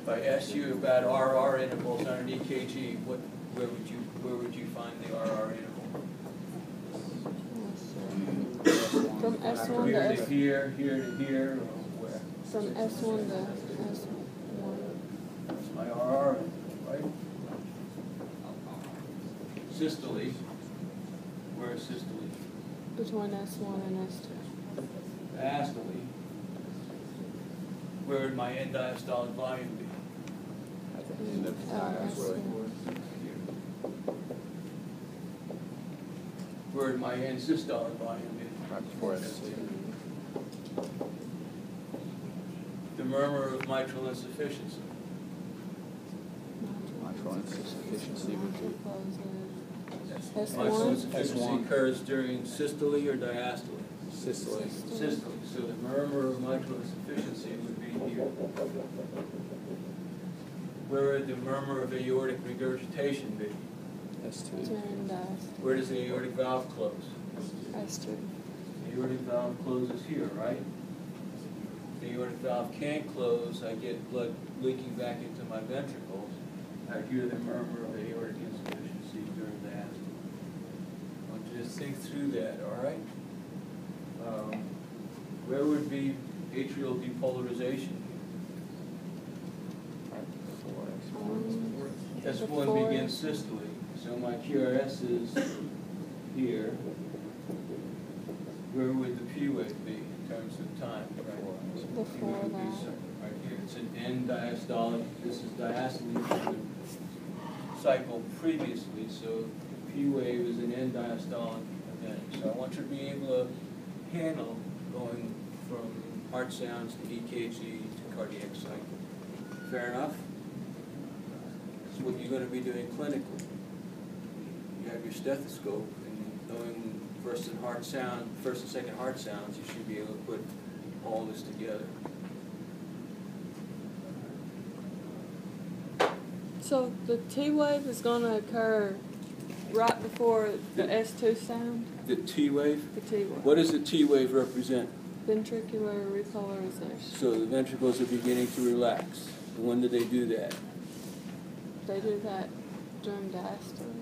If I asked you about RR intervals on an EKG, where would you find the RR interval? From S1 Here to to S. here, here to here, or where? From S1 to S1. That's my RR interval, right? Systole. Where is systole? Between S1 and S2. Diastole. Where would my end diastolic volume be? S1. Where would my end systolic volume be? Right before it. The murmur of mitral insufficiency. Mitral insufficiency would be Mitral S1. insufficiency occurs during systole or diastole? systole. Systole. So the murmur of mitral insufficiency would be here. Where would the murmur of aortic regurgitation be? S2. During diastole. Where does the aortic valve close? S2. The aortic valve closes here, right? If the aortic valve can't close, I get blood leaking back into my ventricles. I hear the murmur of aortic insufficiency during diastole. I want you to think through that, all right? Where would be atrial depolarization? S1 begins systole, so my QRS is here. Where would the P wave be in terms of time? Right? Before that. Right here. It's an end diastolic. This is diastole from the cycle previously, so the P wave is an end diastolic event. So I want you to be able to handle going from heart sounds to EKG to cardiac cycle. Fair enough? That's what you're going to be doing clinically. You have your stethoscope, and knowing first and second heart sounds, you should be able to put all this together. So the T wave is going to occur right before the S2 sound? The T wave? The T wave. What does the T wave represent? Ventricular repolarization. So the ventricles are beginning to relax. And when do they do that? They do that during diastole.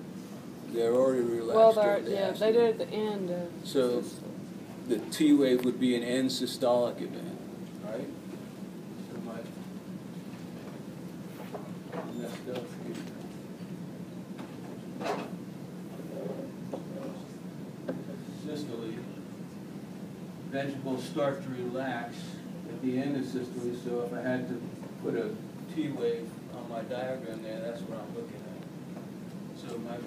They're already relaxed. Well, during they do it at the end of So systole. the T wave would be an end systolic event, right? So my messed up here. Systole. Ventricles start to relax at the end of systole, so if I had to put a T wave on my diagram there, that's what I'm looking at. So my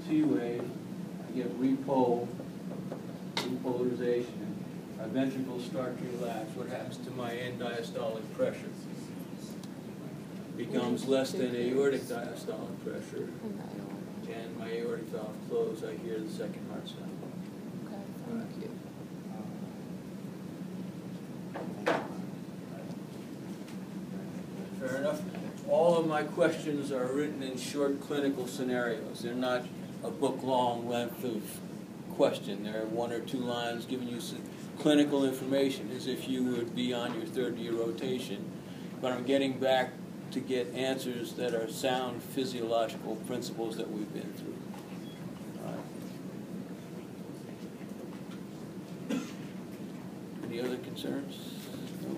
T wave, I get repolarization. My ventricles start to relax. What happens to my end diastolic pressure? Becomes less than aortic diastolic pressure, and my aortic valve closes. I hear the second heart sound. Okay, thank you. Fair enough. All of my questions are written in short clinical scenarios. They're not a book-long length of question. They're 1 or 2 lines giving you some clinical information as if you would be on your third-year rotation. But I'm getting back to get answers that are sound physiological principles that we've been through. All right. Any other concerns? No?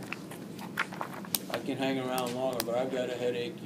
I can hang around longer, but I've got a headache.